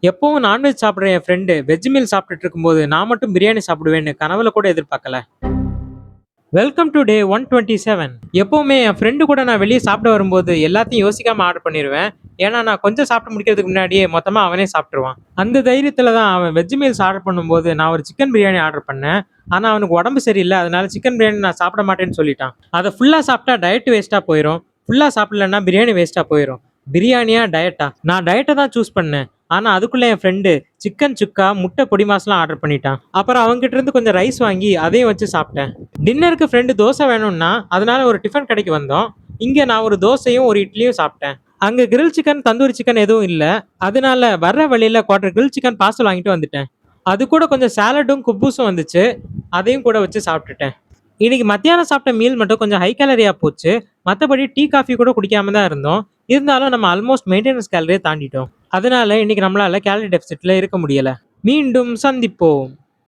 எப்பவும் நான்வெஜ் சாப்பிடுற என் friend veg meal சாப்பிட்டுட்டு இருக்கும்போது நான் மட்டும் பிரியாணி சாப்பிடுவேன்னு கனவுல கூட எதிர்பார்க்கல. Welcome to day 127. எப்பவுமே என் ஃப்ரெண்டு கூட நான் வெளியே சாப்பிட வரும்போது எல்லாத்தையும் யோசிக்காம ஆர்டர் பண்ணிடுவேன். ஏன்னா நான் கொஞ்சம் சாப்பிட்டு முடிக்கிறதுக்கு முன்னாடியே மொத்தமா அவனே சாப்பிட்டுருவான். அந்த தைரியத்துல தான் அவன் வெஜ் மீல்ஸ் ஆர்டர் பண்ணும்போது நான் ஒரு சிக்கன் பிரியாணி ஆர்டர் பண்ணேன். ஆனா அவனுக்கு உடம்பு சரியில்லை, அதனால சிக்கன் பிரியாணி நான் சாப்பிட மாட்டேன்னு சொல்லிட்டான். அதை ஃபுல்லா சாப்பிட்டா டயட் வேஸ்டா போயிடும், ஃபுல்லா சாப்பிடலன்னா பிரியாணி வேஸ்டா போயிடும். பிரியாணியா டயட்டா? நான் டயட்டை தான் சூஸ் பண்ணேன். ஆனா அதுக்குள்ள என் ஃப்ரெண்டு சிக்கன் சுக்கா முட்டை பொடி மாஸ்லாம் ஆர்டர் பண்ணிட்டான். அப்புறம் அவங்ககிட்ட இருந்து கொஞ்சம் ரைஸ் வாங்கி அதையும் வச்சு சாப்பிட்டேன். டின்னருக்கு ஃப்ரெண்டு தோசை வேணும்னா அதனால ஒரு டிஃபன் கடைக்கு வந்தோம். இங்க நான் ஒரு தோசையும் ஒரு இட்லியும் சாப்பிட்டேன். அங்க கிரில் சிக்கன் தந்தூரி சிக்கன் எதுவும் இல்ல. அதனால வர்ற வழியில குவார்டர் கிரில் சிக்கன் பார்சல் வாங்கிட்டு வந்துட்டேன். அது கூட கொஞ்சம் சாலடும் குப்பூஸும் வந்துச்சு. அதையும் கூட வச்சு சாப்பிட்டுட்டேன். இன்னைக்கு மத்தியானம் சாப்பிட்ட மீல் மட்டும் கொஞ்சம் ஹை கேலரியா போச்சு. மற்றபடி டீ காஃபி கூட குடிக்காம தான் இருந்தோம். இருந்தாலும் நம்ம ஆல்மோஸ்ட் மெயின்டெனன்ஸ் கேலரியை தாண்டிட்டோம். அதனால இன்னைக்கு நம்மளால கேலரி டெபிசிட்ல இருக்க முடியல. மீண்டும் சந்திப்போம்.